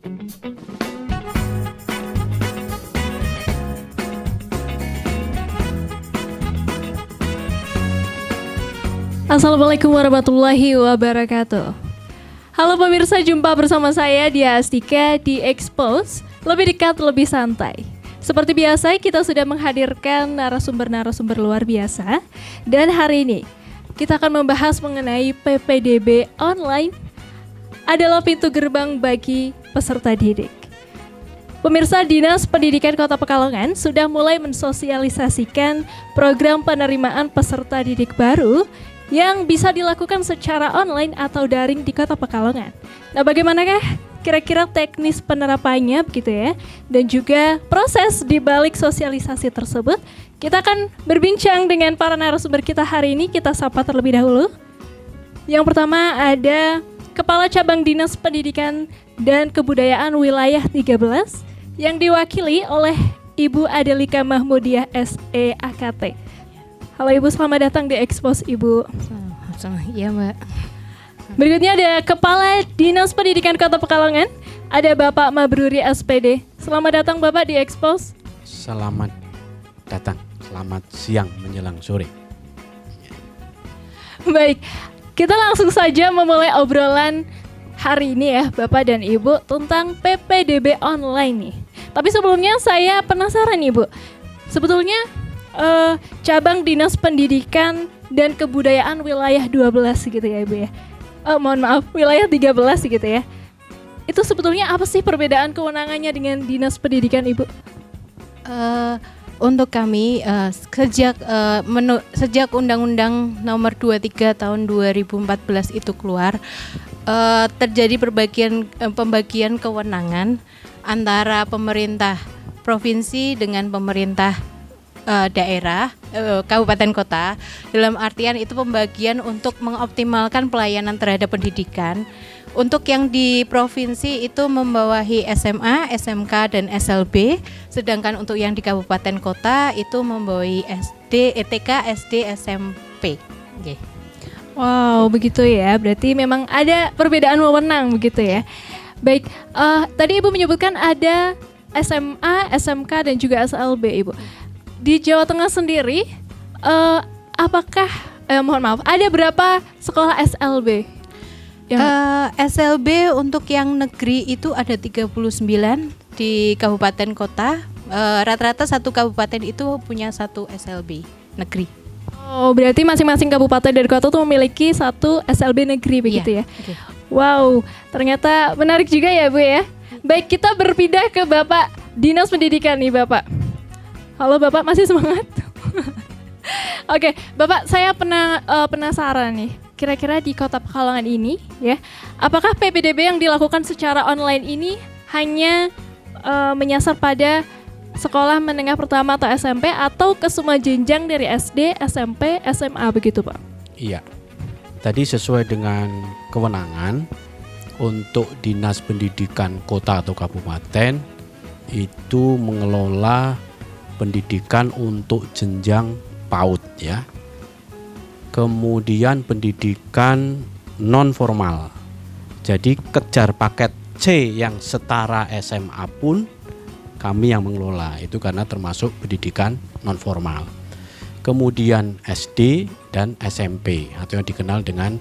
Assalamualaikum warahmatullahi wabarakatuh. Halo pemirsa, jumpa bersama saya Dia Astika di Expose, lebih dekat, lebih santai. Seperti biasa, kita sudah menghadirkan narasumber-narasumber luar biasa. Dan hari ini, kita akan membahas mengenai PPDB online adalah pintu gerbang bagi peserta didik. Pemirsa, Dinas Pendidikan Kota Pekalongan sudah mulai mensosialisasikan program penerimaan peserta didik baru yang bisa dilakukan secara online atau daring di Kota Pekalongan. Nah, bagaimanakah kira-kira teknis penerapannya begitu ya? Dan juga proses di balik sosialisasi tersebut. Kita akan berbincang dengan para narasumber kita hari ini. Kita sapa terlebih dahulu. Yang pertama ada Kepala Cabang Dinas Pendidikan dan Kebudayaan Wilayah 13 yang diwakili oleh Ibu Adelika Mahmudiah SE AKT. Halo Ibu, selamat datang di Expose Ibu. Iya Mbak. Berikutnya ada Kepala Dinas Pendidikan Kota Pekalongan, ada Bapak Mabruri SPD. Selamat datang Bapak di Expose. Selamat datang, selamat siang menjelang sore. Baik, kita langsung saja memulai obrolan hari ini ya Bapak dan Ibu tentang PPDB online nih. Tapi sebelumnya saya penasaran Ibu, sebetulnya cabang Dinas Pendidikan dan Kebudayaan Wilayah 12 gitu ya Ibu ya. Mohon maaf, Wilayah 13 gitu ya. Itu sebetulnya apa sih perbedaan kewenangannya dengan Dinas Pendidikan Ibu? Untuk kami sejak Undang-Undang Nomor 23 Tahun 2014 itu keluar, terjadi pembagian kewenangan antara pemerintah provinsi dengan pemerintah daerah, kabupaten kota. Dalam artian itu pembagian untuk mengoptimalkan pelayanan terhadap pendidikan. Untuk yang di provinsi itu membawahi SMA, SMK dan SLB, sedangkan untuk yang di kabupaten kota itu membawahi SD, TK, SD, SMP. Okay. Wow, begitu ya. Berarti memang ada perbedaan wewenang begitu ya. Baik, tadi Ibu menyebutkan ada SMA, SMK dan juga SLB Ibu. Di Jawa Tengah sendiri, apakah, mohon maaf, ada berapa sekolah SLB? SLB untuk yang negeri itu ada 39 di kabupaten kota. Rata-rata satu kabupaten itu punya satu SLB negeri. Oh, berarti masing-masing kabupaten dan kota itu memiliki satu SLB negeri begitu ya? Okay. Wow, ternyata menarik juga ya Bu ya. Baik, kita berpindah ke Bapak Dinas Pendidikan nih Bapak. Halo Bapak, masih semangat? Oke, Bapak, saya penasaran nih. Kira-kira di Kota Pekalongan ini ya, apakah PPDB yang dilakukan secara online ini hanya menyasar pada sekolah menengah pertama atau SMP atau ke semua jenjang dari SD, SMP, SMA begitu Pak? Iya, tadi sesuai dengan kewenangan untuk Dinas Pendidikan Kota atau Kabupaten itu mengelola pendidikan untuk jenjang PAUD ya. Kemudian pendidikan non formal. Jadi kejar paket C yang setara SMA pun kami yang mengelola, itu karena termasuk pendidikan non formal. Kemudian SD dan SMP atau yang dikenal dengan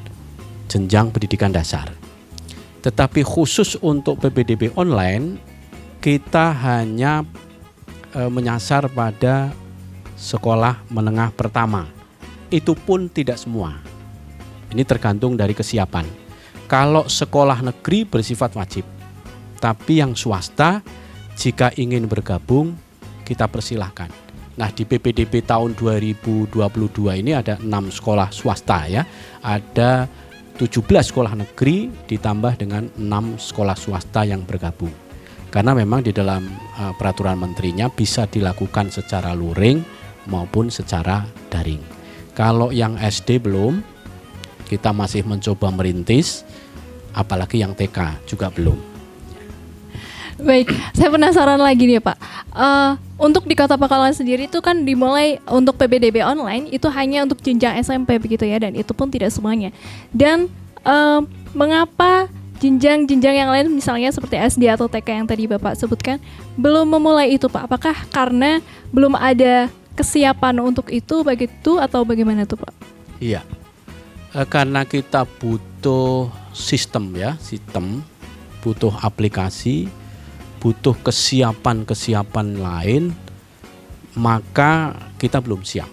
jenjang pendidikan dasar. Tetapi khusus untuk PPDB online kita hanya menyasar pada sekolah menengah pertama. Itu pun tidak semua. Ini tergantung dari kesiapan. Kalau sekolah negeri bersifat wajib, tapi yang swasta jika ingin bergabung kita persilahkan. Nah, di PPDB tahun 2022 ini ada 6 sekolah swasta ya. Ada 17 sekolah negeri ditambah dengan 6 sekolah swasta yang bergabung. Karena memang di dalam peraturan menterinya bisa dilakukan secara luring maupun secara daring. Kalau yang SD belum, kita masih mencoba merintis, apalagi yang TK juga belum. Baik, saya penasaran lagi nih Pak. Untuk di Kota Pekalongan sendiri itu kan dimulai untuk PPDB online itu hanya untuk jenjang SMP begitu ya, dan itu pun tidak semuanya. Dan mengapa jenjang-jenjang yang lain misalnya seperti SD atau TK yang tadi Bapak sebutkan belum memulai itu Pak? Apakah karena belum ada kesiapan untuk itu begitu atau bagaimana tuh Pak? Iya, karena kita butuh sistem ya, butuh aplikasi, butuh kesiapan lain, maka kita belum siap.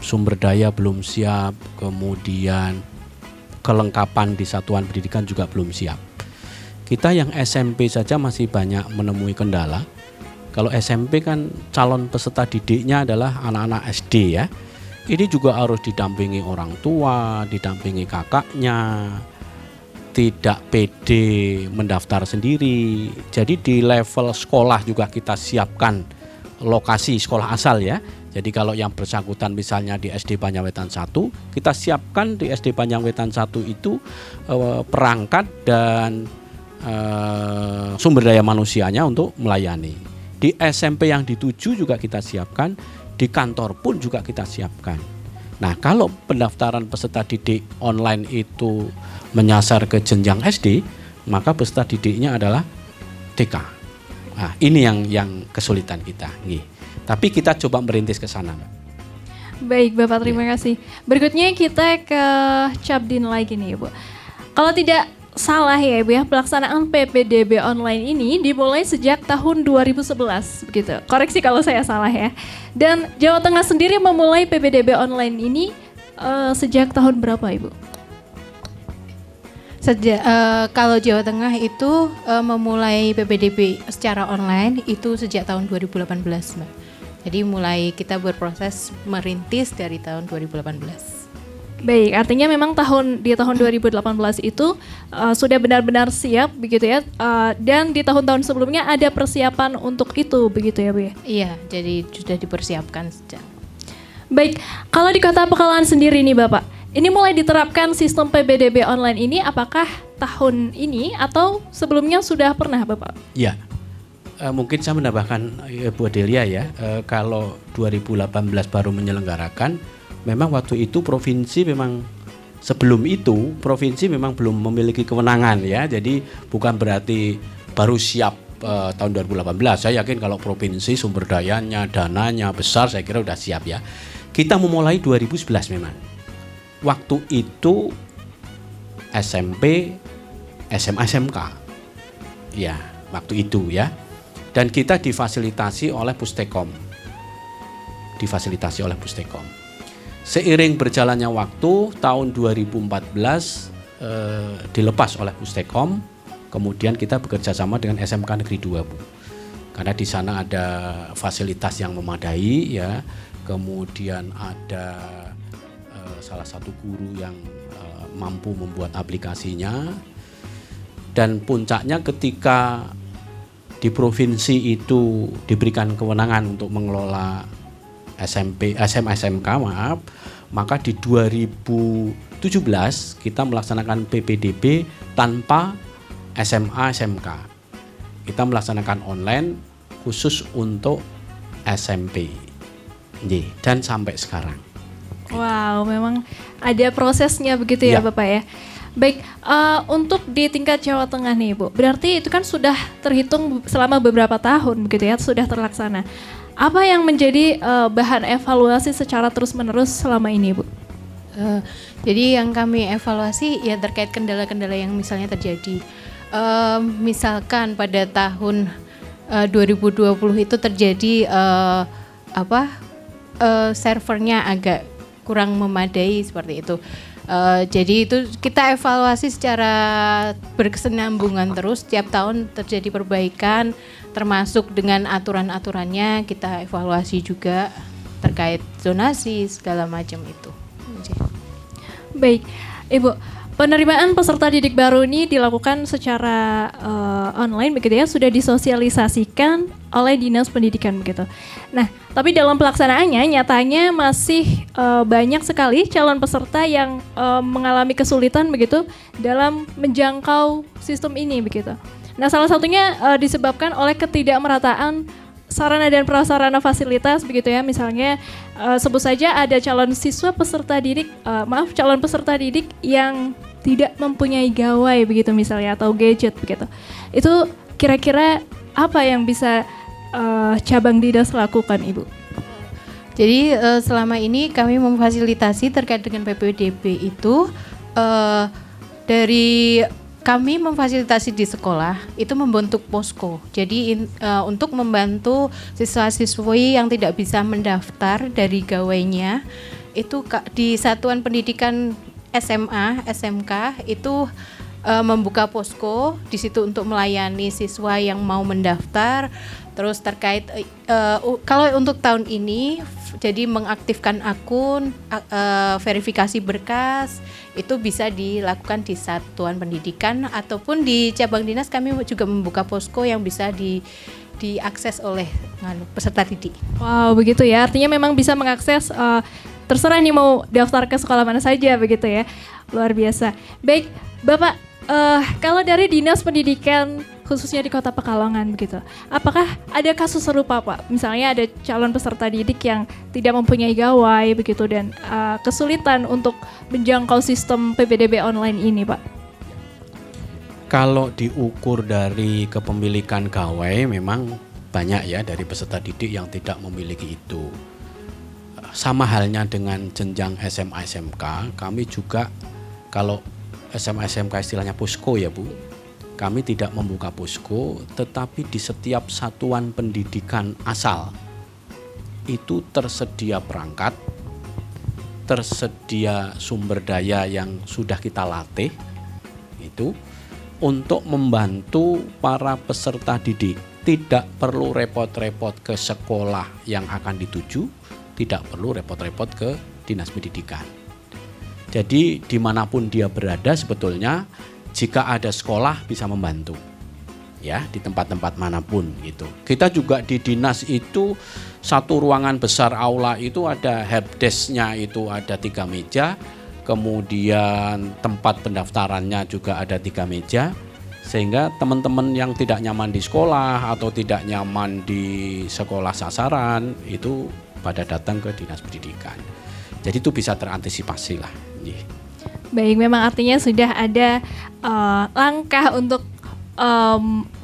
Sumber daya belum siap, kemudian kelengkapan di satuan pendidikan juga belum siap. Kita yang SMP saja masih banyak menemui kendala. Kalau SMP kan calon peserta didiknya adalah anak-anak SD ya. Ini juga harus didampingi orang tua, didampingi kakaknya, tidak pede mendaftar sendiri. Jadi di level sekolah juga kita siapkan lokasi sekolah asal ya. Jadi kalau yang bersangkutan misalnya di SD Panjangwetan 1, kita siapkan di SD Panjangwetan 1 itu perangkat dan sumber daya manusianya untuk melayani. Di SMP yang dituju juga kita siapkan, di kantor pun juga kita siapkan. Nah, kalau pendaftaran peserta didik online itu menyasar ke jenjang SD, maka peserta didiknya adalah TK. Nah, ini yang kesulitan kita. Tapi kita coba merintis ke sana. Baik Bapak, terima kasih. Berikutnya kita ke Capdin lagi nih Ibu. Kalau tidak salah ya Ibu ya, pelaksanaan PPDB online ini dimulai sejak tahun 2011 begitu. Koreksi kalau saya salah ya. Dan Jawa Tengah sendiri memulai PPDB online ini sejak tahun berapa Ibu? Kalau Jawa Tengah itu memulai PPDB secara online itu sejak tahun 2018 Mbak. Jadi mulai kita berproses merintis dari tahun 2018. Baik, artinya memang di tahun 2018 itu sudah benar-benar siap begitu ya, dan di tahun-tahun sebelumnya ada persiapan untuk itu begitu ya Bu ya? Iya, jadi sudah dipersiapkan sejak. Baik, kalau di Kota Pekalongan sendiri nih Bapak, ini mulai diterapkan sistem PPDB online ini apakah tahun ini atau sebelumnya sudah pernah Bapak? Iya. Mungkin saya menambahkan Bu Adelia ya, kalau 2018 baru menyelenggarakan, memang waktu itu provinsi memang sebelum itu provinsi memang belum memiliki kewenangan ya, jadi bukan berarti baru siap tahun 2018. Saya yakin kalau provinsi sumber dayanya, dananya besar, saya kira udah siap ya. Kita memulai 2011 memang. Waktu itu SMP, SMA, SMK, ya waktu itu ya. Dan kita difasilitasi oleh Pustekom. Seiring berjalannya waktu, tahun 2014 dilepas oleh Pustekom, kemudian kita bekerja sama dengan SMK Negeri 2 Bu. Karena di sana ada fasilitas yang memadai ya, kemudian ada salah satu guru yang mampu membuat aplikasinya, dan puncaknya ketika di provinsi itu diberikan kewenangan untuk mengelola SMP, SMA, SMK, maka di 2017 kita melaksanakan PPDB tanpa SMA, SMK. Kita melaksanakan online khusus untuk SMP. Dan sampai sekarang. Wow, memang ada prosesnya begitu ya Bapak ya. Baik, untuk di tingkat Jawa Tengah nih Bu, berarti itu kan sudah terhitung selama beberapa tahun begitu ya, sudah terlaksana. Apa yang menjadi bahan evaluasi secara terus-menerus selama ini Bu? Jadi yang kami evaluasi ya terkait kendala-kendala yang misalnya terjadi. Misalkan pada tahun 2020 itu terjadi servernya agak kurang memadai seperti itu. Jadi itu kita evaluasi secara berkesinambungan terus, setiap tahun terjadi perbaikan, termasuk dengan aturan-aturannya kita evaluasi juga terkait zonasi segala macam itu. Baik, Ibu, penerimaan peserta didik baru ini dilakukan secara online begitu ya, sudah disosialisasikan oleh Dinas Pendidikan begitu. Nah, tapi dalam pelaksanaannya nyatanya masih banyak sekali calon peserta yang mengalami kesulitan begitu dalam menjangkau sistem ini begitu. Nah, salah satunya disebabkan oleh ketidakmerataan sarana dan prasarana fasilitas begitu ya. Misalnya sebut saja ada calon peserta didik yang tidak mempunyai gawai begitu misalnya atau gadget begitu. Itu kira-kira apa yang bisa cabang dinas lakukan, Ibu? Jadi selama ini kami memfasilitasi terkait dengan PPDB itu dari kami memfasilitasi di sekolah itu membentuk posko. Jadi untuk membantu siswa-siswi yang tidak bisa mendaftar dari gawainya itu di satuan pendidikan SMA, SMK itu membuka posko di situ untuk melayani siswa yang mau mendaftar. Terus terkait kalau untuk tahun ini jadi mengaktifkan akun, verifikasi berkas itu bisa dilakukan di satuan pendidikan ataupun di cabang dinas. Kami juga membuka posko yang bisa diakses oleh peserta didik. Wow, begitu ya. Artinya memang bisa mengakses terserah nih mau daftar ke sekolah mana saja begitu ya. Luar biasa. Baik, Bapak, kalau dari Dinas Pendidikan khususnya di Kota Pekalongan begitu, apakah ada kasus serupa, Pak? Misalnya ada calon peserta didik yang tidak mempunyai gawai begitu dan kesulitan untuk menjangkau sistem PPDB online ini, Pak? Kalau diukur dari kepemilikan gawai memang banyak ya dari peserta didik yang tidak memiliki itu. Sama halnya dengan jenjang SMA SMK, kami juga kalau SMA SMK istilahnya posko ya Bu, kami tidak membuka posko, tetapi di setiap satuan pendidikan asal itu tersedia perangkat, tersedia sumber daya yang sudah kita latih itu untuk membantu para peserta didik. Tidak perlu repot-repot ke sekolah yang akan dituju, tidak perlu repot-repot ke dinas pendidikan. Jadi dimanapun dia berada sebetulnya jika ada sekolah bisa membantu ya di tempat-tempat manapun gitu. Kita juga di dinas itu satu ruangan besar aula itu ada helpdesk-nya itu ada 3 meja, kemudian tempat pendaftarannya juga ada 3 meja, sehingga teman-teman yang tidak nyaman di sekolah atau tidak nyaman di sekolah sasaran itu pada datang ke dinas pendidikan. Jadi itu bisa terantisipasi lah. Baik, memang artinya sudah ada langkah untuk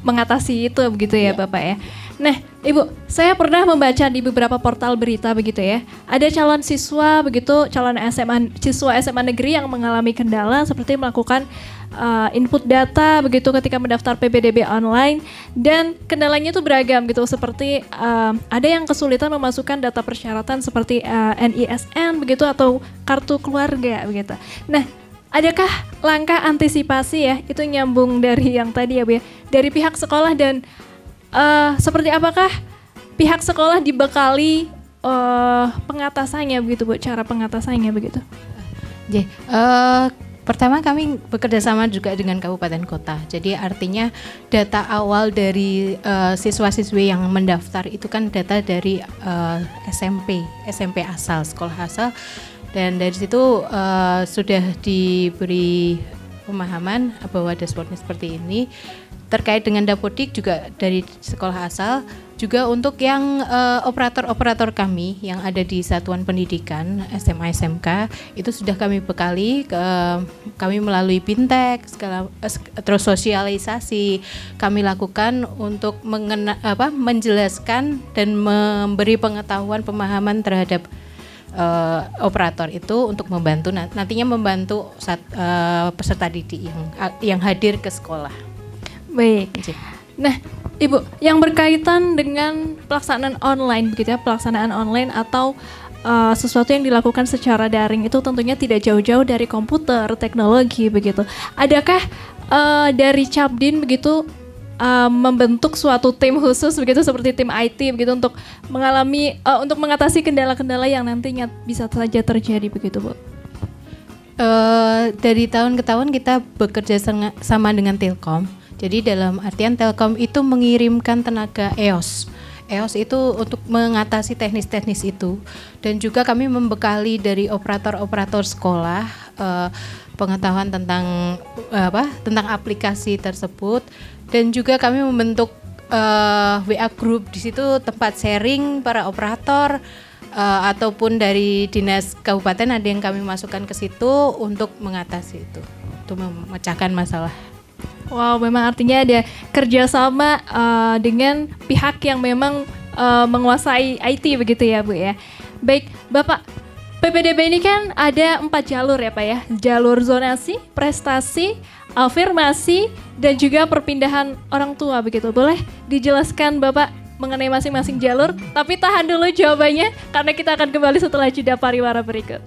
mengatasi itu begitu ya, Bapak ya. Nah, Ibu, saya pernah membaca di beberapa portal berita begitu ya. Ada calon siswa begitu, calon siswa SMA negeri yang mengalami kendala seperti melakukan input data begitu ketika mendaftar PPDB online, dan kendalanya itu beragam gitu, seperti ada yang kesulitan memasukkan data persyaratan seperti NISN begitu atau kartu keluarga begitu. Nah, adakah langkah antisipasi ya, itu nyambung dari yang tadi ya Bu ya, dari pihak sekolah, dan seperti apakah pihak sekolah dibekali pengatasannya begitu Bu, cara pengatasannya begitu? Pertama kami bekerja sama juga dengan kabupaten kota. Jadi artinya data awal dari siswa-siswi yang mendaftar itu kan data dari SMP asal, sekolah asal. Dan dari situ sudah diberi pemahaman bahwa dashboardnya seperti ini. Terkait dengan Dapodik juga dari sekolah asal, juga untuk yang operator-operator kami yang ada di satuan pendidikan SMA SMK itu sudah kami bekali, kami melalui Bintek, terus sosialisasi kami lakukan untuk menjelaskan dan memberi pengetahuan pemahaman terhadap operator itu untuk membantu nantinya membantu peserta didik yang hadir ke sekolah. Baik. Nah, Ibu, yang berkaitan dengan pelaksanaan online begitu ya, pelaksanaan online atau sesuatu yang dilakukan secara daring itu tentunya tidak jauh-jauh dari komputer, teknologi begitu. Adakah dari Cabdin begitu membentuk suatu tim khusus begitu seperti tim IT begitu untuk mengatasi kendala-kendala yang nantinya bisa saja terjadi begitu, Bu? Dari tahun ke tahun kita bekerja sama dengan Telkom. Jadi dalam artian Telkom itu mengirimkan tenaga EOS. EOS itu untuk mengatasi teknis-teknis itu, dan juga kami membekali dari operator-operator sekolah pengetahuan tentang aplikasi tersebut, dan juga kami membentuk WA group di situ tempat sharing para operator ataupun dari dinas kabupaten ada yang kami masukkan ke situ untuk mengatasi itu. itu memecahkan masalah. Wow, memang artinya ada kerjasama dengan pihak yang memang menguasai IT begitu ya Bu ya. Baik, Bapak, PPDB ini kan ada 4 jalur ya Pak ya. Jalur zonasi, prestasi, afirmasi, dan juga perpindahan orang tua begitu. Boleh dijelaskan Bapak mengenai masing-masing jalur? Tapi tahan dulu jawabannya karena kita akan kembali setelah jeda pariwara berikut.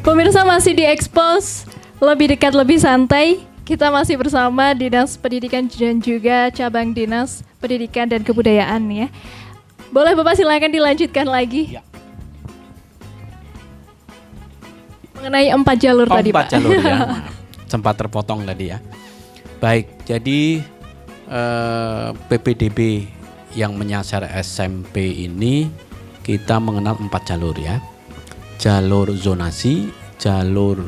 Pemirsa masih di Expose, lebih dekat lebih santai. Kita masih bersama Dinas Pendidikan dan juga Cabang Dinas Pendidikan dan Kebudayaan ya. Boleh Bapak silakan dilanjutkan lagi. Ya. Mengenai 4 jalur tadi 4 Pak. jalur ya, maaf. Sempat terpotong tadi ya. Baik, jadi PPDB yang menyasar SMP ini kita mengenal 4 jalur ya. Jalur zonasi, jalur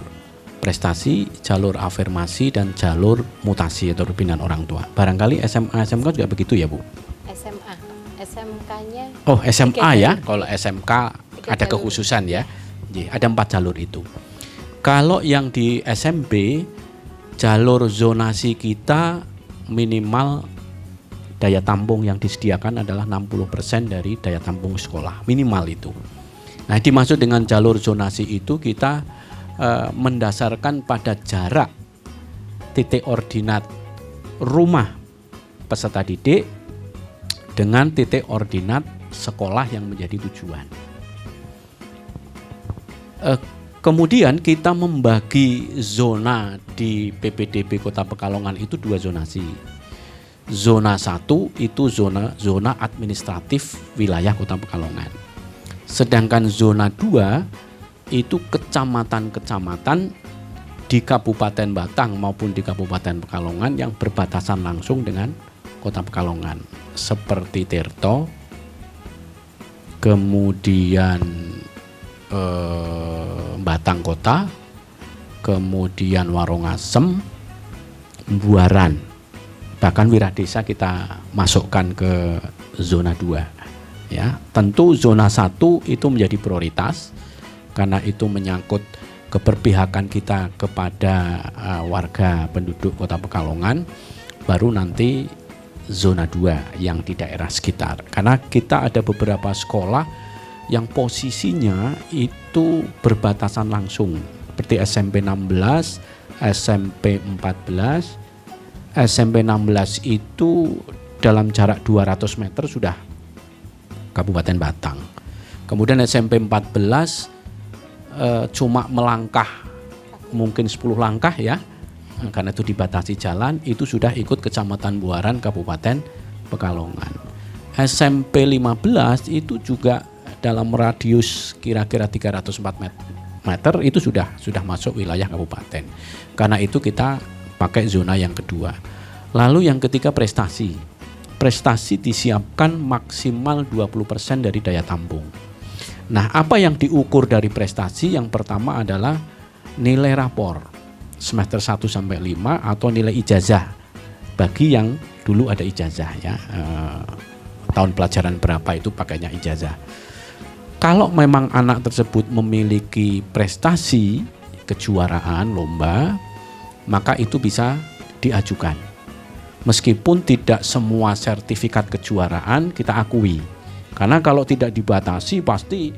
prestasi, jalur afirmasi, dan jalur mutasi atau perpindahan orang tua. Barangkali SMA, SMK juga begitu ya Bu? SMA, SMK-nya. Oh SMA 3 ya, jalur. kalau SMK 3 ada jalur. kekhususan ya. Jadi, ada 4 jalur itu. Kalau yang di SMP, jalur zonasi kita minimal daya tampung yang disediakan adalah 60% dari daya tampung sekolah, minimal itu. Nah, dimaksud dengan jalur zonasi itu kita mendasarkan pada jarak titik ordinat rumah peserta didik dengan titik ordinat sekolah yang menjadi tujuan. Kemudian kita membagi zona di PPDB Kota Pekalongan itu 2 zonasi. Zona 1 itu zona administratif wilayah Kota Pekalongan. Sedangkan zona 2 itu kecamatan-kecamatan di Kabupaten Batang maupun di Kabupaten Pekalongan yang berbatasan langsung dengan Kota Pekalongan. Seperti Tirto, kemudian Batang Kota, kemudian Warongasem, Buaran. Bahkan Wiradesa kita masukkan ke zona 2. Ya, tentu zona 1 itu menjadi prioritas karena itu menyangkut keberpihakan kita kepada warga penduduk Kota Pekalongan. Baru nanti zona 2 yang di daerah sekitar. Karena kita ada beberapa sekolah yang posisinya itu berbatasan langsung seperti SMP 16, SMP 14. SMP 16 itu dalam jarak 200 meter sudah Kabupaten Batang. Kemudian SMP 14 cuma melangkah mungkin 10 langkah ya, karena itu dibatasi jalan, itu sudah ikut Kecamatan Buaran Kabupaten Pekalongan. SMP 15 itu juga dalam radius kira-kira 304 meter itu sudah masuk wilayah kabupaten. Karena itu kita pakai zona yang kedua. Lalu yang ketiga prestasi. Prestasi disiapkan maksimal 20% dari daya tampung. Nah, apa yang diukur dari prestasi? Yang pertama adalah nilai rapor semester 1 sampai 5 atau nilai ijazah bagi yang dulu ada ijazah ya. Tahun pelajaran berapa itu pakainya ijazah. Kalau memang anak tersebut memiliki prestasi kejuaraan lomba, maka itu bisa diajukan. Meskipun tidak semua sertifikat kejuaraan kita akui. Karena kalau tidak dibatasi pasti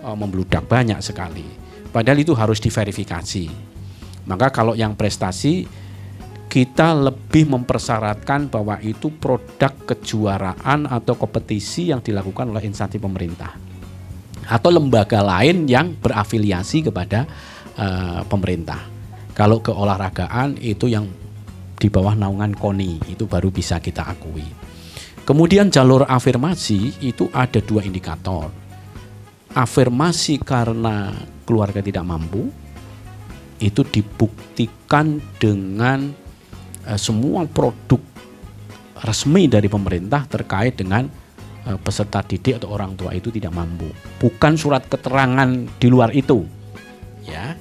membludak banyak sekali. Padahal itu harus diverifikasi. Maka kalau yang prestasi kita lebih mempersyaratkan bahwa itu produk kejuaraan atau kompetisi yang dilakukan oleh instansi pemerintah atau lembaga lain yang berafiliasi kepada pemerintah. Kalau keolahragaan itu yang di bawah naungan KONI, itu baru bisa kita akui. Kemudian jalur afirmasi itu ada 2 indikator. Afirmasi karena keluarga tidak mampu, itu dibuktikan dengan semua produk resmi dari pemerintah terkait dengan peserta didik atau orang tua itu tidak mampu. Bukan surat keterangan di luar itu, ya.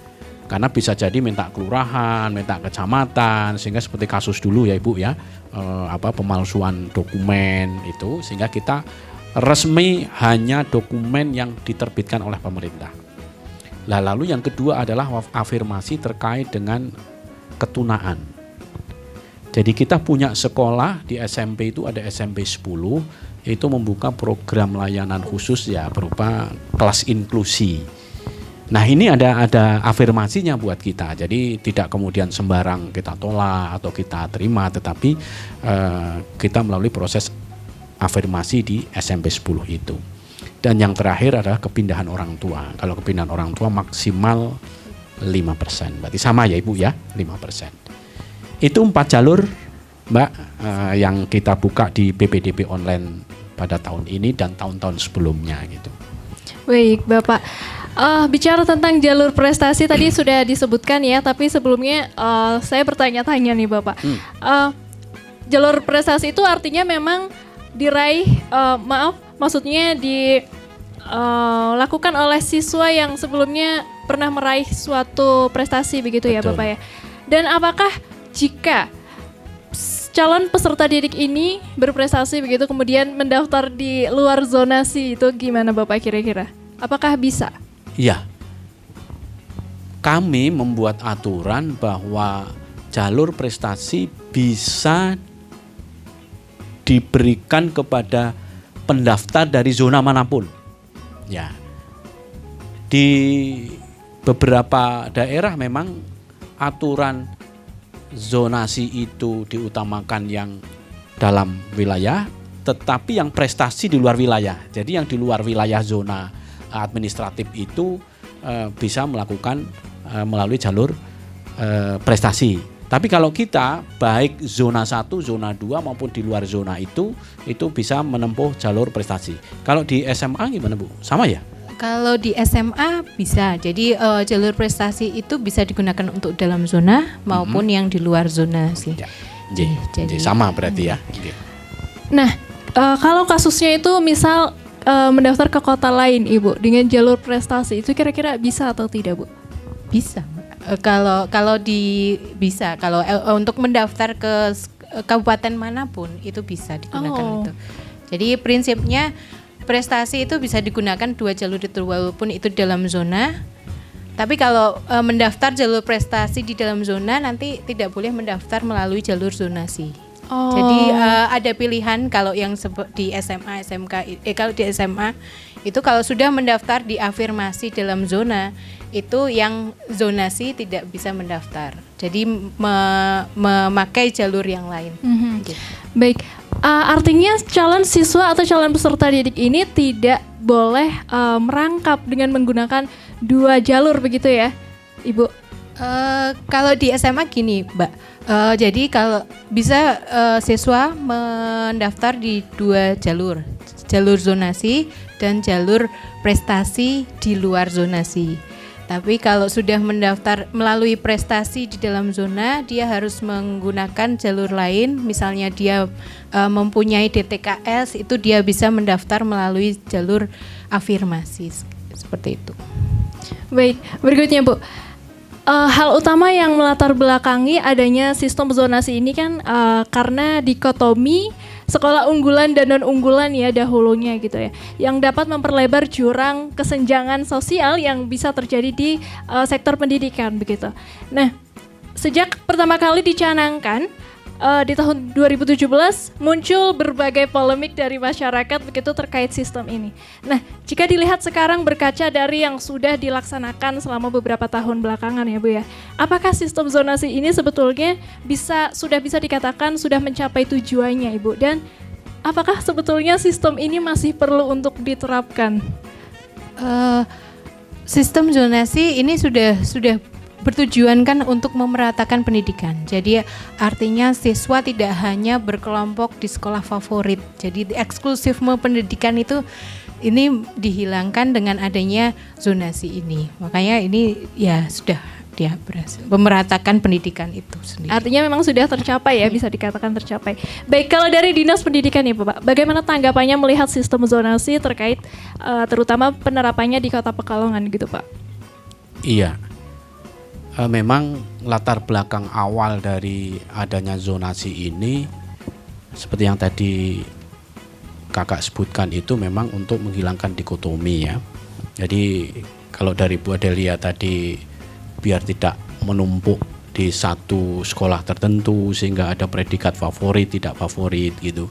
Karena bisa jadi minta kelurahan, minta kecamatan, sehingga seperti kasus dulu ya Ibu ya, pemalsuan dokumen itu, sehingga kita resmi hanya dokumen yang diterbitkan oleh pemerintah. Lalu yang kedua adalah afirmasi terkait dengan ketunaan. Jadi kita punya sekolah di SMP itu ada SMP 10, itu membuka program layanan khusus ya berupa kelas inklusi. Nah ini ada afirmasinya buat kita, jadi tidak kemudian sembarang kita tolak atau kita terima, tetapi kita melalui proses afirmasi di SMP 10 itu. Dan yang terakhir adalah kepindahan orang tua. Kalau kepindahan orang tua maksimal 5%, berarti sama ya Ibu ya, 5%. Itu 4 jalur Mbak yang kita buka di PPDB online pada tahun ini dan tahun-tahun sebelumnya gitu. Baik Bapak. Bicara tentang jalur prestasi tadi sudah disebutkan ya, tapi sebelumnya saya bertanya-tanya nih Bapak. Jalur prestasi itu artinya memang diraih, maksudnya dilakukan oleh siswa yang sebelumnya pernah meraih suatu prestasi begitu. Betul. Ya Bapak ya. Dan apakah jika calon peserta didik ini berprestasi begitu kemudian mendaftar di luar zonasi itu gimana Bapak kira-kira? Apakah bisa? Iya, kami membuat aturan bahwa jalur prestasi bisa diberikan kepada pendaftar dari zona manapun. Ya, di beberapa daerah memang aturan zonasi itu diutamakan yang dalam wilayah, tetapi yang prestasi di luar wilayah. Jadi yang di luar wilayah zona administratif itu bisa melakukan melalui jalur prestasi. Tapi kalau kita baik zona 1, zona 2 maupun di luar zona itu bisa menempuh jalur prestasi. Kalau di SMA gimana Bu? Sama ya? Kalau di SMA bisa. Jadi jalur prestasi itu bisa digunakan untuk dalam zona maupun yang di luar zona sih. Ya. Jadi sama berarti ya. Nah, kalau kasusnya itu misal mendaftar ke kota lain Ibu dengan jalur prestasi itu kira-kira bisa atau tidak Bu? Bisa. Kalau bisa. Kalau untuk mendaftar ke kabupaten manapun itu bisa digunakan itu. Jadi prinsipnya prestasi itu bisa digunakan 2 jalur itu walaupun itu dalam zona. Tapi kalau mendaftar jalur prestasi di dalam zona nanti tidak boleh mendaftar melalui jalur zonasi. Jadi ada pilihan kalau yang di SMA, SMK, kalau di SMA itu kalau sudah mendaftar di afirmasi dalam zona itu yang zonasi tidak bisa mendaftar. Jadi memakai jalur yang lain. Gitu. Baik, artinya calon siswa atau calon peserta didik ini tidak boleh merangkap dengan menggunakan 2 jalur begitu ya, Ibu? Kalau di SMA gini, Mbak. Jadi kalau bisa siswa mendaftar di 2 jalur zonasi dan jalur prestasi di luar zonasi. Tapi kalau sudah mendaftar melalui prestasi di dalam zona, dia harus menggunakan jalur lain. Misalnya dia mempunyai DTKS, itu dia bisa mendaftar melalui jalur afirmasi seperti itu. Baik, berikutnya Bu. Hal utama yang melatar belakangi adanya sistem zonasi ini kan karena dikotomi sekolah unggulan dan non unggulan ya dahulunya gitu ya, yang dapat memperlebar jurang kesenjangan sosial yang bisa terjadi di sektor pendidikan begitu. Nah, sejak pertama kali dicanangkan di tahun 2017 muncul berbagai polemik dari masyarakat begitu terkait sistem ini. Nah, jika dilihat sekarang berkaca dari yang sudah dilaksanakan selama beberapa tahun belakangan ya Bu ya, apakah sistem zonasi ini sebetulnya sudah bisa dikatakan sudah mencapai tujuannya Ibu? Dan apakah sebetulnya sistem ini masih perlu untuk diterapkan? Sistem zonasi ini sudah bertujuan kan untuk memeratakan pendidikan. Jadi artinya siswa tidak hanya berkelompok di sekolah favorit. Jadi eksklusifme pendidikan ini dihilangkan dengan adanya zonasi ini. Makanya ini ya sudah dia berhasil memeratakan pendidikan itu sendiri. Artinya memang sudah tercapai ya, bisa dikatakan tercapai. Baik, kalau dari Dinas Pendidikan nih Pak, bagaimana tanggapannya melihat sistem zonasi terkait terutama penerapannya di Kota Pekalongan gitu Pak? Iya, memang latar belakang awal dari adanya zonasi ini seperti yang tadi kakak sebutkan itu memang untuk menghilangkan dikotomi ya. Jadi kalau dari Bu Adelia tadi biar tidak menumpuk di satu sekolah tertentu sehingga ada predikat favorit tidak favorit gitu.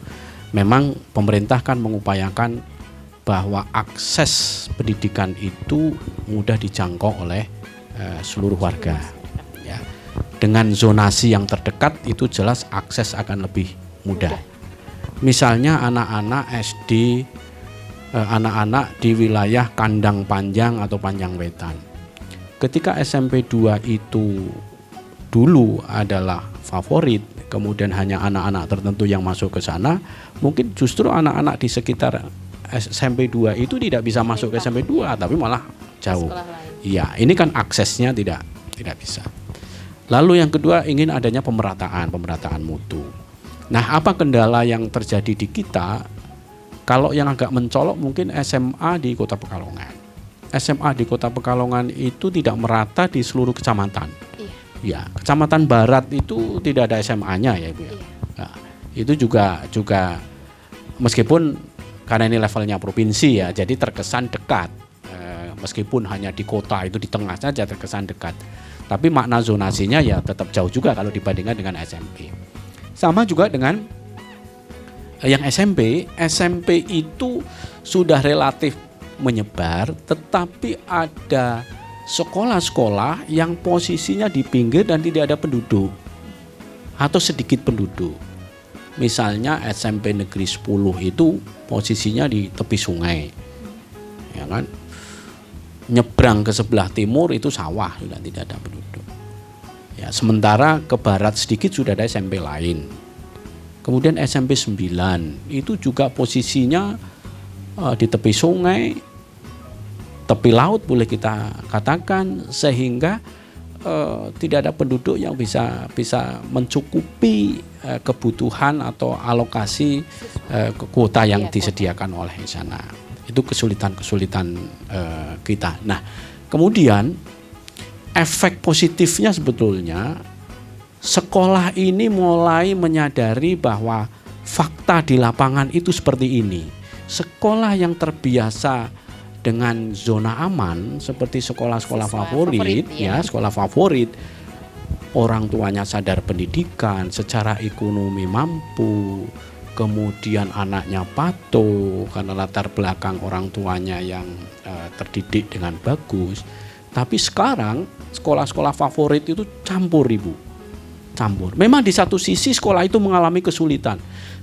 Memang pemerintah kan mengupayakan bahwa akses pendidikan itu mudah dijangkau oleh seluruh warga. Ya. Dengan zonasi yang terdekat itu jelas akses akan lebih mudah. Misalnya anak-anak SD, anak-anak di wilayah Kandang Panjang atau Panjang Wetan. Ketika SMP 2 itu dulu adalah favorit, kemudian hanya anak-anak tertentu yang masuk ke sana, mungkin justru anak-anak di sekitar SMP 2 itu tidak bisa masuk ke SMP 2, tapi malah jauh. Iya, ini kan aksesnya tidak bisa. Lalu yang kedua ingin adanya pemerataan mutu. Nah, apa kendala yang terjadi di kita? Kalau yang agak mencolok mungkin SMA di Kota Pekalongan. SMA di Kota Pekalongan itu tidak merata di seluruh kecamatan. Ya, Kecamatan Barat itu tidak ada SMA-nya ya Ibu ya. Nah, itu juga meskipun karena ini levelnya provinsi ya, jadi terkesan dekat. Meskipun hanya di kota itu di tengah saja terkesan dekat. Tapi makna zonasinya ya tetap jauh juga kalau dibandingkan dengan SMP. Sama juga dengan yang SMP itu sudah relatif menyebar, tetapi ada sekolah-sekolah yang posisinya di pinggir dan tidak ada penduduk atau sedikit penduduk. Misalnya SMP Negeri 10 itu posisinya di tepi sungai, ya kan? Nyebrang ke sebelah timur itu sawah, sudah tidak ada penduduk. Ya, sementara ke barat sedikit sudah ada SMP lain. Kemudian SMP 9 itu juga posisinya di tepi sungai, tepi laut boleh kita katakan, sehingga tidak ada penduduk yang bisa mencukupi kebutuhan atau alokasi kuota yang disediakan oleh sana. Itu kesulitan-kesulitan kita. Nah, kemudian efek positifnya sebetulnya sekolah ini mulai menyadari bahwa fakta di lapangan itu seperti ini. Sekolah yang terbiasa dengan zona aman seperti sekolah-sekolah favorit ya, sekolah favorit, orang tuanya sadar pendidikan, secara ekonomi mampu, kemudian anaknya patuh karena latar belakang orang tuanya yang terdidik dengan bagus. Tapi sekarang sekolah-sekolah favorit itu campur Ibu. Campur. Memang di satu sisi sekolah itu mengalami kesulitan.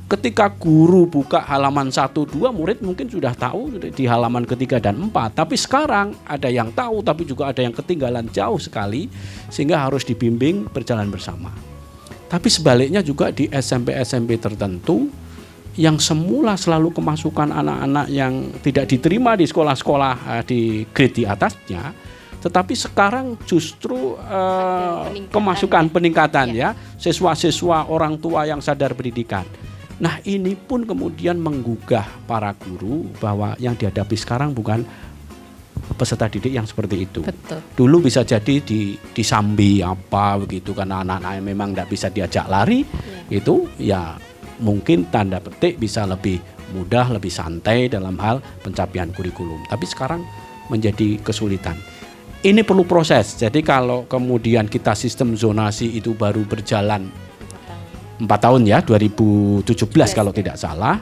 Ketika guru buka halaman 1-2, murid mungkin sudah tahu di halaman ketiga dan 4. Tapi sekarang ada yang tahu tapi juga ada yang ketinggalan jauh sekali sehingga harus dibimbing berjalan bersama. Tapi sebaliknya juga di SMP-SMP tertentu yang semula selalu kemasukan anak-anak yang tidak diterima di sekolah-sekolah di grade di atasnya, tetapi sekarang justru kemasukan peningkatan ya, siswa-siswa orang tua yang sadar pendidikan. Nah, ini pun kemudian menggugah para guru bahwa yang dihadapi sekarang bukan peserta didik yang seperti itu. Betul. Dulu bisa jadi disambi apa begitu karena anak-anak memang tidak bisa diajak lari, itu ya mungkin tanda petik bisa lebih mudah, lebih santai dalam hal pencapaian kurikulum. Tapi sekarang menjadi kesulitan. Ini perlu proses. Jadi kalau kemudian kita sistem zonasi itu baru berjalan 4 tahun ya, 2017 kalau tidak salah,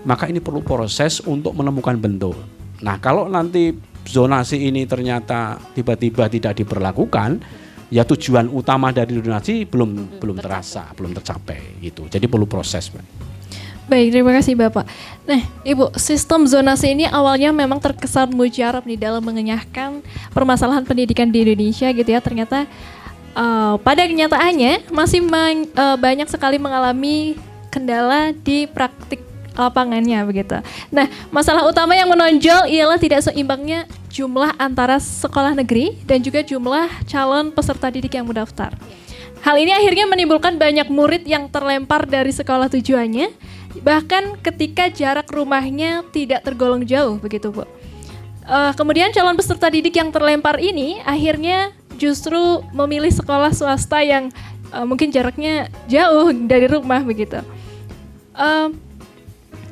maka ini perlu proses untuk menemukan bentuk. Nah, kalau nanti zonasi ini ternyata tiba-tiba tidak diberlakukan, ya tujuan utama dari zonasi belum terasa, belum tercapai gitu. Jadi perlu proses, Pak. Baik, terima kasih Bapak. Nah, Ibu, sistem zonasi ini awalnya memang terkesan mujarab nih dalam mengenyahkan permasalahan pendidikan di Indonesia gitu ya. Ternyata pada kenyataannya masih banyak sekali mengalami kendala di praktik lapangannya begitu. Nah, masalah utama yang menonjol ialah tidak seimbangnya jumlah antara sekolah negeri dan juga jumlah calon peserta didik yang mendaftar. Hal ini akhirnya menimbulkan banyak murid yang terlempar dari sekolah tujuannya, bahkan ketika jarak rumahnya tidak tergolong jauh begitu, Bu. Kemudian calon peserta didik yang terlempar ini akhirnya justru memilih sekolah swasta yang mungkin jaraknya jauh dari rumah begitu.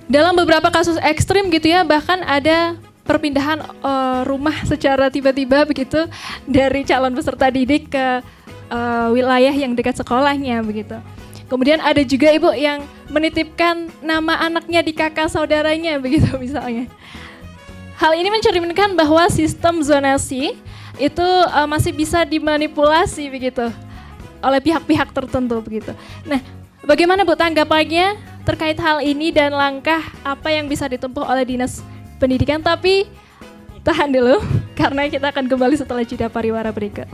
Dalam beberapa kasus ekstrim gitu ya, bahkan ada perpindahan rumah secara tiba-tiba begitu dari calon peserta didik ke wilayah yang dekat sekolahnya begitu. Kemudian ada juga ibu yang menitipkan nama anaknya di kakak saudaranya begitu misalnya. Hal ini mencerminkan bahwa sistem zonasi itu masih bisa dimanipulasi begitu oleh pihak-pihak tertentu begitu. Nah, bagaimana Bu tanggapannya terkait hal ini dan langkah apa yang bisa ditempuh oleh Dinas Pendidikan? Tapi tahan dulu karena kita akan kembali setelah jeda pariwara berikut.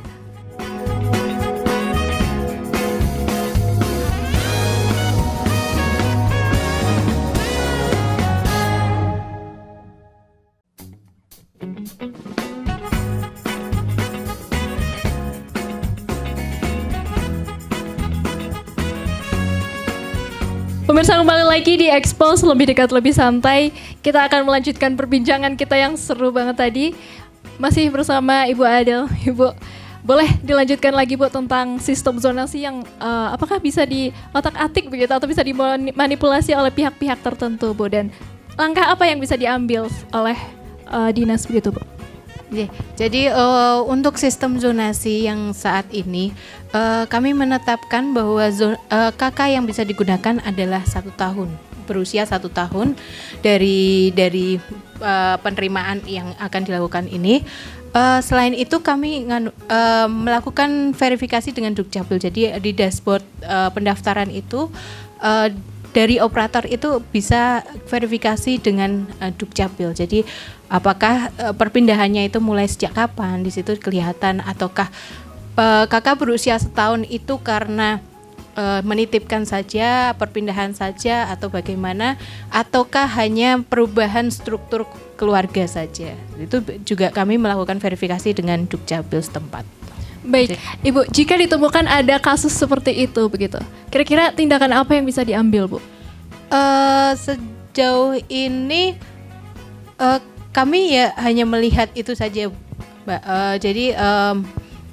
Pemirsa, kembali lagi di Expose, lebih dekat lebih santai. Kita akan melanjutkan perbincangan kita yang seru banget tadi. Masih bersama Ibu Adel. Ibu, boleh dilanjutkan lagi Bu tentang sistem zonasi yang apakah bisa diotak-atik begitu atau bisa dimanipulasi oleh pihak-pihak tertentu Bu, dan langkah apa yang bisa diambil oleh dinas begitu Bu? Jadi untuk sistem zonasi yang saat ini kami menetapkan bahwa KK yang bisa digunakan adalah 1 tahun, berusia 1 tahun dari penerimaan yang akan dilakukan ini. Selain itu kami melakukan verifikasi dengan Dukcapil. Jadi di dashboard pendaftaran itu dari operator itu bisa verifikasi dengan Dukcapil. Jadi apakah perpindahannya itu mulai sejak kapan, di situ kelihatan, ataukah kakak berusia 1 tahun itu karena menitipkan saja, perpindahan saja, atau bagaimana, ataukah hanya perubahan struktur keluarga saja. Itu juga kami melakukan verifikasi dengan Dukcapil setempat. Baik, Ibu, jika ditemukan ada kasus seperti itu begitu, kira-kira tindakan apa yang bisa diambil Bu? Sejauh ini kami ya hanya melihat itu saja, Mbak. Jadi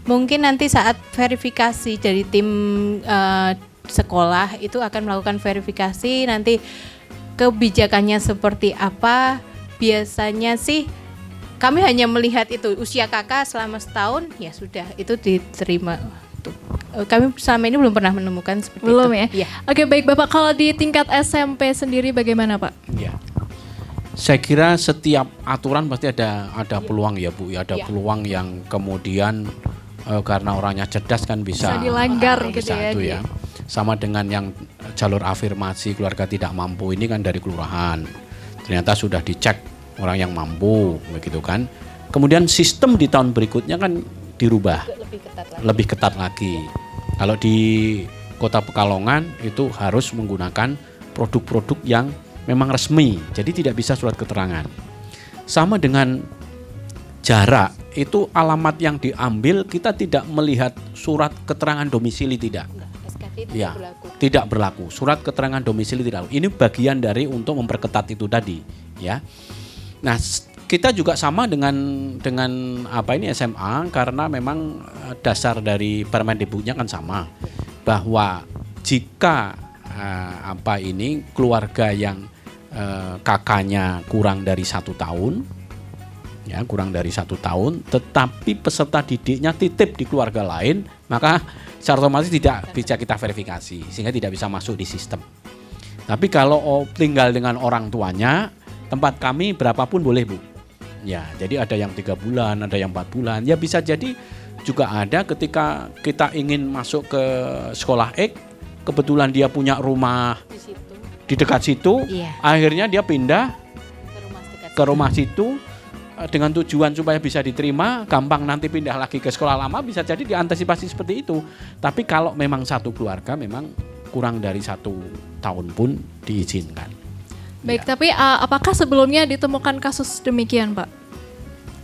mungkin nanti saat verifikasi dari tim sekolah itu akan melakukan verifikasi, nanti kebijakannya seperti apa. Biasanya sih kami hanya melihat itu usia kakak selama 1 tahun, ya sudah itu diterima. Kami selama ini belum pernah menemukan seperti belum itu. Ya? Oke, baik Bapak, kalau di tingkat SMP sendiri bagaimana Pak? Ya. Saya kira setiap aturan pasti ada peluang ya Bu, ada peluang yang kemudian karena orangnya cerdas kan bisa dilanggar gitu bisa ya. Itu ya. Sama dengan yang jalur afirmasi keluarga tidak mampu ini kan dari kelurahan. Ternyata sudah dicek orang yang mampu begitu kan. Kemudian sistem di tahun berikutnya kan dirubah. Lebih ketat lagi. Kalau di Kota Pekalongan itu harus menggunakan produk-produk yang memang resmi, jadi tidak bisa surat keterangan. Sama dengan jarak, itu alamat yang diambil kita tidak melihat surat keterangan domisili tidak. SKD ya, tidak berlaku. Surat keterangan domisili tidak. Ini bagian dari untuk memperketat itu tadi, ya. Nah, kita juga sama dengan SMA karena memang dasar dari Permendikbudnya kan sama, bahwa jika keluarga yang kakaknya kurang dari 1 tahun, ya kurang dari 1 tahun, tetapi peserta didiknya titip di keluarga lain, maka secara otomatis tidak bisa kita verifikasi sehingga tidak bisa masuk di sistem. Tapi kalau tinggal dengan orang tuanya, tempat kami berapapun boleh Bu. Ya, jadi ada yang 3 bulan, ada yang 4 bulan. Ya bisa jadi juga ada ketika kita ingin masuk ke sekolah X, kebetulan dia punya rumah di dekat situ, akhirnya dia pindah ke rumah situ dengan tujuan supaya bisa diterima, gampang nanti pindah lagi ke sekolah lama, bisa jadi diantisipasi seperti itu. Tapi kalau memang satu keluarga memang kurang dari 1 tahun pun diizinkan. Baik, Ya. tapi apakah sebelumnya ditemukan kasus demikian, Pak?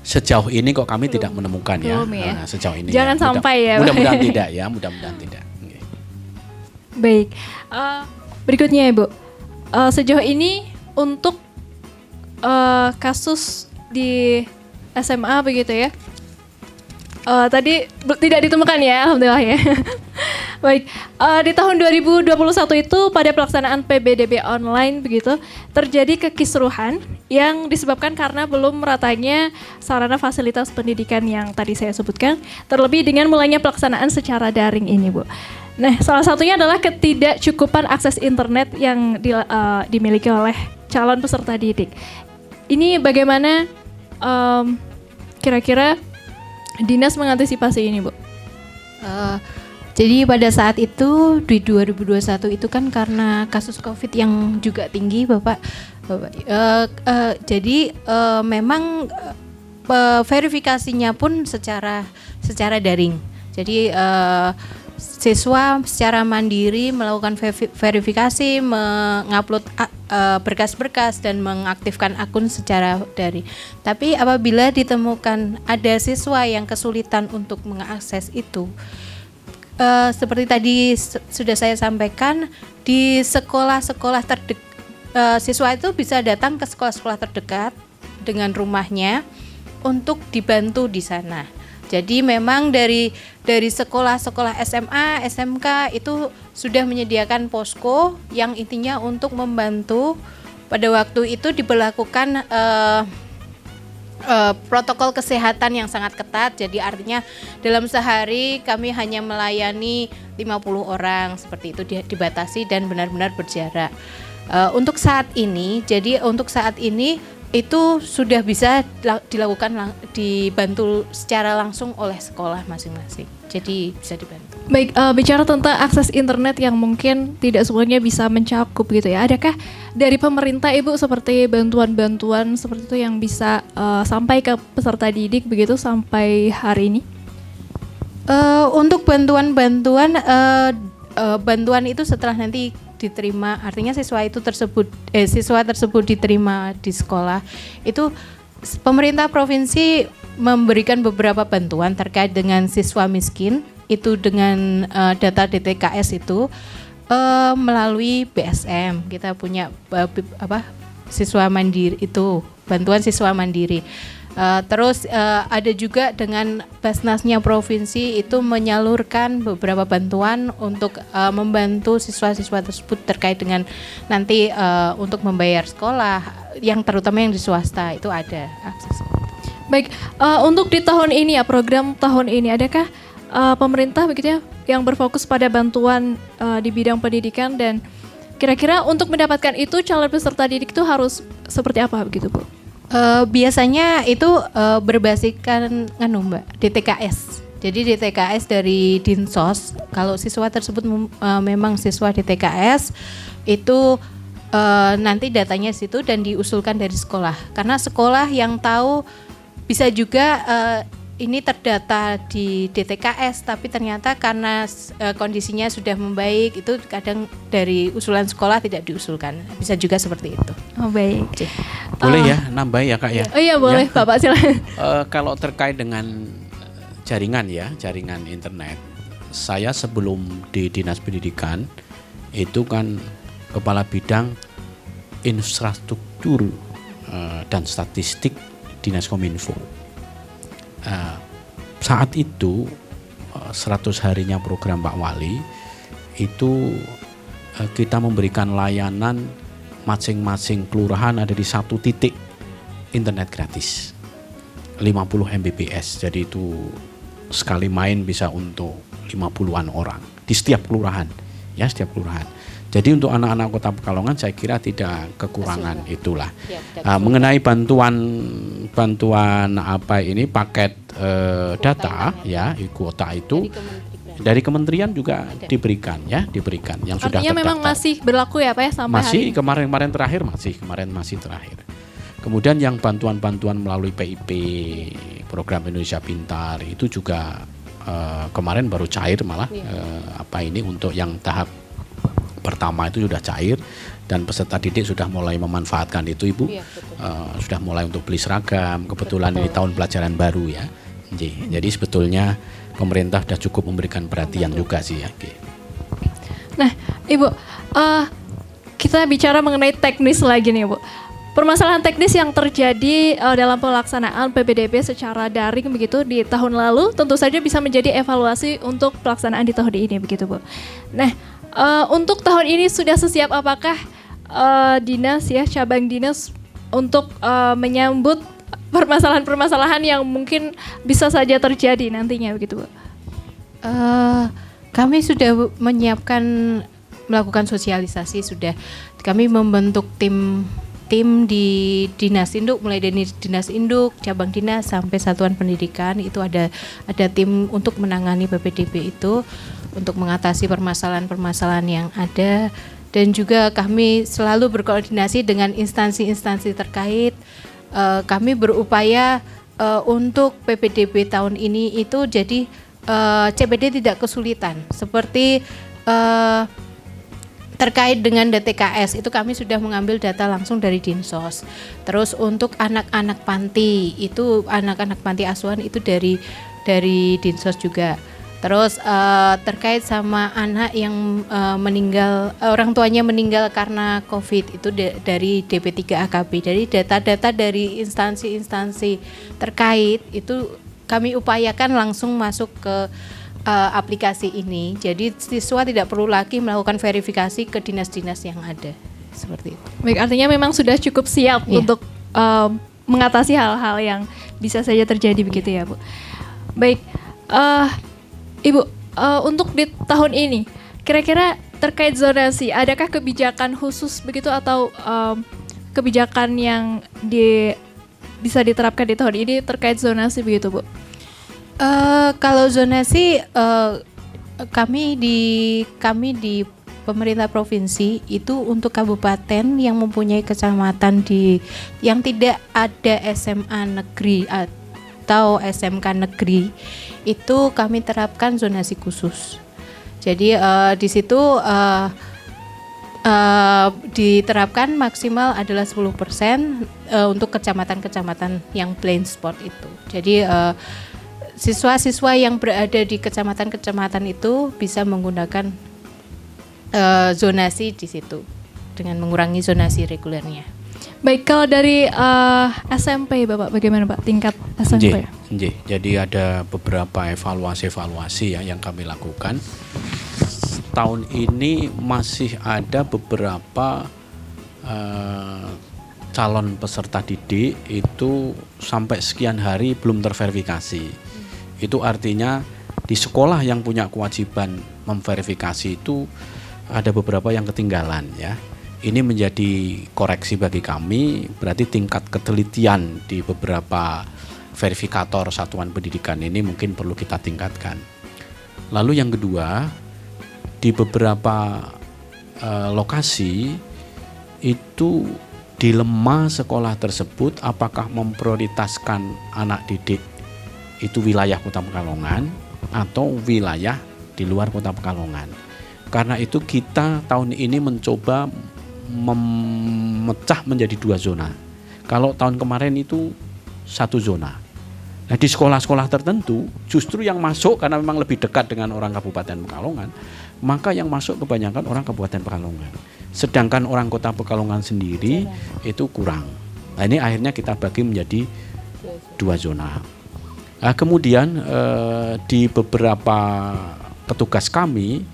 Sejauh ini kok kami tidak menemukan ya. Belum ya. Sejauh ini. Jangan sampai ya, Pak. Mudah-mudahan tidak ya, mudah-mudahan tidak. Oke. Baik, berikutnya Ibu, sejauh ini untuk kasus di SMA begitu ya, tadi tidak ditemukan ya, alhamdulillah ya. Baik, di tahun 2021 itu pada pelaksanaan PBDB online begitu terjadi kekisruhan yang disebabkan karena belum meratanya sarana fasilitas pendidikan yang tadi saya sebutkan, terlebih dengan mulainya pelaksanaan secara daring ini, Bu. Nah, salah satunya adalah ketidakcukupan akses internet yang dimiliki oleh calon peserta didik. Ini bagaimana kira-kira dinas mengantisipasi ini, Bu? Jadi pada saat itu di 2021 itu kan karena kasus COVID yang juga tinggi, Bapak. Jadi memang verifikasinya pun secara daring. Jadi siswa secara mandiri melakukan verifikasi, mengupload berkas-berkas dan mengaktifkan akun secara daring. Tapi apabila ditemukan ada siswa yang kesulitan untuk mengakses itu, seperti tadi sudah saya sampaikan, di sekolah-sekolah siswa itu bisa datang ke sekolah-sekolah terdekat dengan rumahnya untuk dibantu di sana. Jadi memang dari sekolah-sekolah SMA, SMK itu sudah menyediakan posko yang intinya untuk membantu. Pada waktu itu diberlakukan protokol kesehatan yang sangat ketat. Jadi artinya dalam sehari kami hanya melayani 50 orang, seperti itu dibatasi dan benar-benar berjarak. Untuk saat ini itu sudah bisa dibantu secara langsung oleh sekolah masing-masing. Jadi bisa dibantu. Baik, bicara tentang akses internet yang mungkin tidak semuanya bisa mencakup gitu ya. Adakah dari pemerintah Ibu seperti bantuan-bantuan seperti itu yang bisa sampai ke peserta didik begitu sampai hari ini? Untuk bantuan itu setelah nanti diterima, artinya siswa tersebut diterima di sekolah, itu pemerintah provinsi memberikan beberapa bantuan terkait dengan siswa miskin itu dengan data DTKS itu melalui BSM. Kita punya siswa mandiri itu, bantuan siswa mandiri. Terus ada juga dengan Basnasnya provinsi itu menyalurkan beberapa bantuan untuk membantu siswa-siswa tersebut terkait dengan nanti untuk membayar sekolah, yang terutama yang di swasta itu ada akses. Baik, untuk di tahun ini ya, program tahun ini, adakah pemerintah begitu ya yang berfokus pada bantuan di bidang pendidikan, dan kira-kira untuk mendapatkan itu calon peserta didik itu harus seperti apa begitu, Bu? Biasanya itu berbasiskan Mbak, DTKS. Jadi DTKS dari Dinsos. Kalau siswa tersebut memang siswa DTKS itu nanti datanya situ dan diusulkan dari sekolah. Karena sekolah yang tahu, bisa juga ini terdata di DTKS, tapi ternyata karena kondisinya sudah membaik, itu kadang dari usulan sekolah tidak diusulkan. Bisa juga seperti itu. Oh baik. Boleh ya nambah ya Kak ya? Oh iya boleh ya. Bapak silakan. Kalau terkait dengan jaringan internet, saya sebelum di Dinas Pendidikan itu kan Kepala Bidang Infrastruktur dan Statistik Dinas Kominfo. Saat itu 100 harinya program Pak Wali itu kita memberikan layanan masing-masing kelurahan ada di satu titik internet gratis 50 Mbps. Jadi itu sekali main bisa untuk 50-an orang di setiap kelurahan ya, setiap kelurahan. Jadi untuk anak-anak Kota Pekalongan saya kira tidak kekurangan itulah. Mengenai bantuan apa ini paket data ya, kuota itu dari kementerian juga diberikan yang artinya sudah terdaftar. Memang masih berlaku ya Pak ya sampai masih hari ini? Kemarin masih terakhir. Kemudian yang bantuan-bantuan melalui PIP program Indonesia Pintar itu juga kemarin baru cair malah untuk yang tahap pertama itu sudah cair dan peserta didik sudah mulai memanfaatkan itu, Ibu. Iya, betul. Sudah mulai untuk beli seragam. Kebetulan ini tahun pelajaran baru ya. Jadi sebetulnya pemerintah sudah cukup memberikan perhatian juga sih ya. Nah, Ibu, kita bicara mengenai teknis lagi nih, Bu. Permasalahan teknis yang terjadi dalam pelaksanaan PPDB secara daring begitu di tahun lalu tentu saja bisa menjadi evaluasi untuk pelaksanaan di tahun ini begitu, Bu. Nah, untuk tahun ini sudah sesiap apakah dinas ya, cabang dinas untuk menyambut permasalahan-permasalahan yang mungkin bisa saja terjadi nantinya begitu, Bu? Kami sudah menyiapkan, melakukan sosialisasi, sudah kami membentuk tim di dinas induk, mulai dari dinas induk, cabang dinas sampai satuan pendidikan, itu ada tim untuk menangani PPDB itu, untuk mengatasi permasalahan-permasalahan yang ada, dan juga kami selalu berkoordinasi dengan instansi-instansi terkait. Kami berupaya untuk PPDB tahun ini itu jadi CPD tidak kesulitan, seperti terkait dengan DTKS itu kami sudah mengambil data langsung dari Dinsos. Terus untuk anak-anak panti itu, anak-anak panti asuhan itu dari Dinsos juga. Terus terkait sama anak yang meninggal, orang tuanya meninggal karena COVID itu dari DP3AKB. Jadi data-data dari instansi-instansi terkait itu kami upayakan langsung masuk ke aplikasi ini, jadi siswa tidak perlu lagi melakukan verifikasi ke dinas-dinas yang ada, seperti itu. Baik, artinya memang sudah cukup siap untuk mengatasi hal-hal yang bisa saja terjadi begitu ya, Bu. Baik, Ibu, untuk di tahun ini, kira-kira terkait zonasi, adakah kebijakan khusus begitu atau kebijakan yang bisa diterapkan di tahun ini terkait zonasi begitu, Bu? Kalau zonasi kami di pemerintah provinsi itu untuk kabupaten yang mempunyai kecamatan yang tidak ada SMA negeri atau SMK negeri itu kami terapkan zonasi khusus. Jadi di situ diterapkan maksimal adalah 10% untuk kecamatan-kecamatan yang blind spot itu. Jadi siswa-siswa yang berada di kecamatan-kecamatan itu bisa menggunakan zonasi di situ dengan mengurangi zonasi regulernya. Baik, kalau dari SMP Bapak bagaimana Pak tingkat SMP? Jadi ada beberapa evaluasi ya yang kami lakukan. Tahun ini masih ada beberapa calon peserta didik itu sampai sekian hari belum terverifikasi. Itu artinya di sekolah yang punya kewajiban memverifikasi itu ada beberapa yang ketinggalan ya. Ini menjadi koreksi bagi kami, berarti tingkat ketelitian di beberapa verifikator satuan pendidikan ini mungkin perlu kita tingkatkan. Lalu yang kedua, di beberapa lokasi itu dilema sekolah tersebut apakah memprioritaskan anak didik itu wilayah Kota Pekalongan atau wilayah di luar Kota Pekalongan. Karena itu kita tahun ini mencoba memecah menjadi 2 zona. Kalau tahun kemarin itu 1 zona. Nah di sekolah-sekolah tertentu justru yang masuk karena memang lebih dekat dengan orang Kabupaten Pekalongan, maka yang masuk kebanyakan orang Kabupaten Pekalongan. Sedangkan orang Kota Pekalongan sendiri itu kurang. Nah ini akhirnya kita bagi menjadi 2 zona. Nah, kemudian di beberapa petugas kami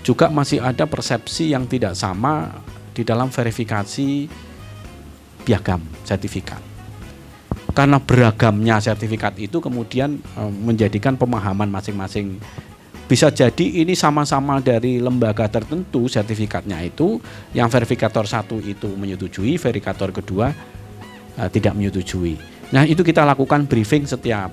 juga masih ada persepsi yang tidak sama di dalam verifikasi piagam sertifikat. Karena beragamnya sertifikat itu kemudian menjadikan pemahaman masing-masing. Bisa jadi ini sama-sama dari lembaga tertentu sertifikatnya itu, yang verifikator 1 itu menyetujui, verifikator kedua tidak menyetujui. Nah itu kita lakukan briefing setiap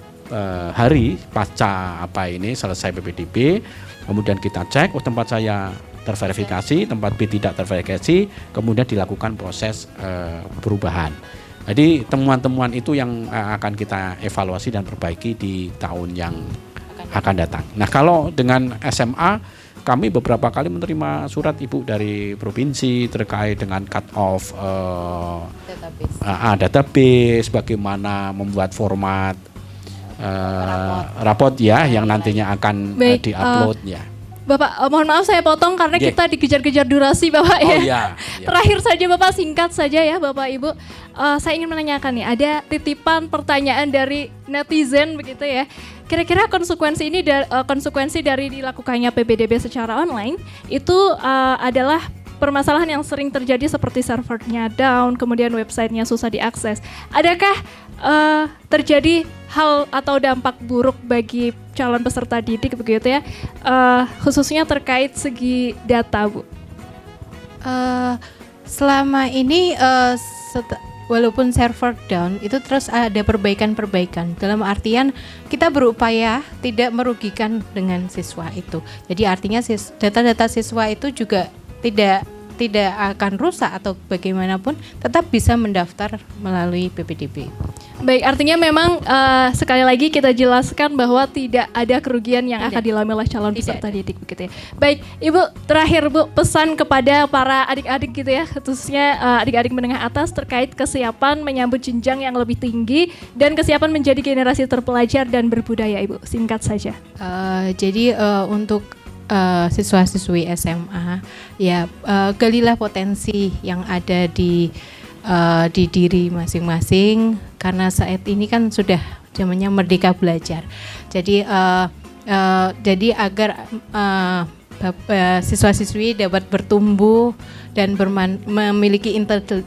hari pasca selesai PPDB, kemudian kita cek, tempat saya terverifikasi, tempat B tidak terverifikasi, kemudian dilakukan proses perubahan. Jadi temuan-temuan itu yang akan kita evaluasi dan perbaiki di tahun yang akan datang. Nah kalau dengan SMA kami beberapa kali menerima surat Ibu dari provinsi terkait dengan cut off database, bagaimana membuat format raport ya yang nantinya akan diupload ya. Bapak, mohon maaf saya potong karena kita dikejar-kejar durasi Bapak ya. Iya. Terakhir saja Bapak, singkat saja ya Bapak Ibu. Saya ingin menanyakan nih, ada titipan pertanyaan dari netizen begitu ya. Kira-kira konsekuensi dari dilakukannya PPDB secara online itu adalah permasalahan yang sering terjadi seperti servernya down, kemudian websitenya susah diakses. Adakah terjadi hal atau dampak buruk bagi calon peserta didik begitu ya, khususnya terkait segi data, Bu? Selama ini walaupun server down itu terus ada perbaikan-perbaikan, dalam artian kita berupaya tidak merugikan dengan siswa itu. Jadi artinya data-data siswa itu juga tidak akan rusak atau bagaimanapun tetap bisa mendaftar melalui PPDB. Baik, artinya memang sekali lagi kita jelaskan bahwa tidak ada kerugian yang akan dialami oleh calon peserta didik begitu ya. Baik, Ibu, terakhir Bu, pesan kepada para adik-adik gitu ya, khususnya adik-adik menengah atas terkait kesiapan menyambut jenjang yang lebih tinggi dan kesiapan menjadi generasi terpelajar dan berbudaya, Ibu. Singkat saja. Jadi untuk siswa-siswi SMA ya, galilah potensi yang ada di diri masing-masing, karena saat ini kan sudah zamannya merdeka belajar. Jadi agar siswa-siswi dapat bertumbuh dan memiliki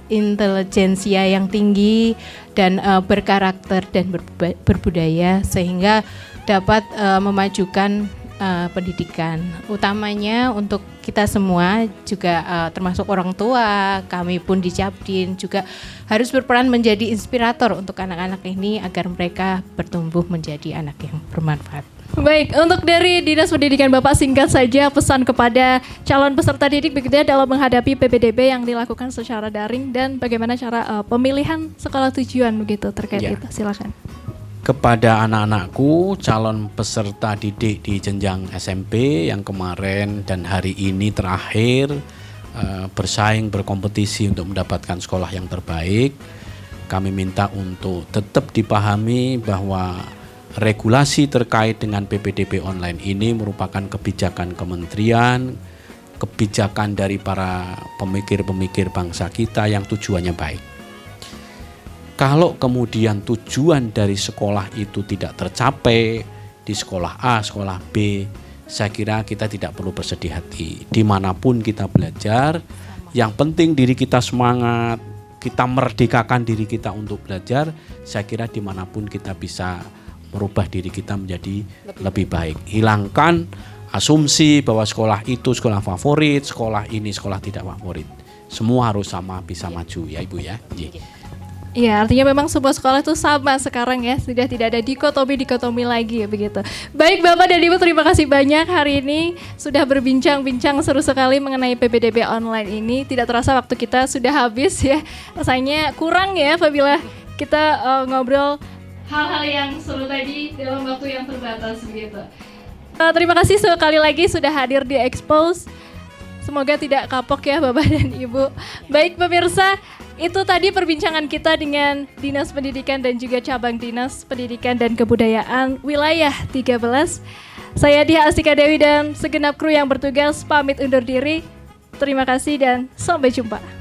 intelijensia yang tinggi dan berkarakter dan berbudaya, sehingga dapat memajukan pendidikan, utamanya untuk kita semua juga termasuk orang tua, kami pun di Japdin juga harus berperan menjadi inspirator untuk anak-anak ini agar mereka bertumbuh menjadi anak yang bermanfaat. Baik, untuk dari Dinas Pendidikan Bapak, singkat saja pesan kepada calon peserta didik begitu ya dalam menghadapi PPDB yang dilakukan secara daring dan bagaimana cara pemilihan sekolah tujuan begitu terkait itu, silakan. Kepada anak-anakku calon peserta didik di jenjang SMP yang kemarin dan hari ini terakhir bersaing berkompetisi untuk mendapatkan sekolah yang terbaik, kami minta untuk tetap dipahami bahwa regulasi terkait dengan PPDB online ini merupakan kebijakan kementerian, kebijakan dari para pemikir-pemikir bangsa kita yang tujuannya baik. Kalau kemudian tujuan dari sekolah itu tidak tercapai di sekolah A, sekolah B, saya kira kita tidak perlu bersedih hati. Dimanapun kita belajar, yang penting diri kita semangat, kita merdekakan diri kita untuk belajar. Saya kira dimanapun kita bisa merubah diri kita menjadi lebih baik. Hilangkan asumsi bahwa sekolah itu sekolah favorit, sekolah ini sekolah tidak favorit. Semua harus sama, bisa maju ya Ibu ya. Iya, artinya memang sebuah sekolah itu sama sekarang ya, sudah tidak ada dikotomi lagi ya begitu. Baik Bapak dan Ibu, terima kasih banyak hari ini sudah berbincang-bincang seru sekali mengenai PPDB online ini. Tidak terasa waktu kita sudah habis ya, rasanya kurang ya apabila kita ngobrol hal-hal yang seru tadi dalam waktu yang terbatas begitu. Terima kasih sekali lagi sudah hadir di Expose. Semoga tidak kapok ya Bapak dan Ibu. Baik pemirsa, itu tadi perbincangan kita dengan Dinas Pendidikan dan juga Cabang Dinas Pendidikan dan Kebudayaan Wilayah 13. Saya Diah Astika Dewi dan segenap kru yang bertugas pamit undur diri. Terima kasih dan sampai jumpa.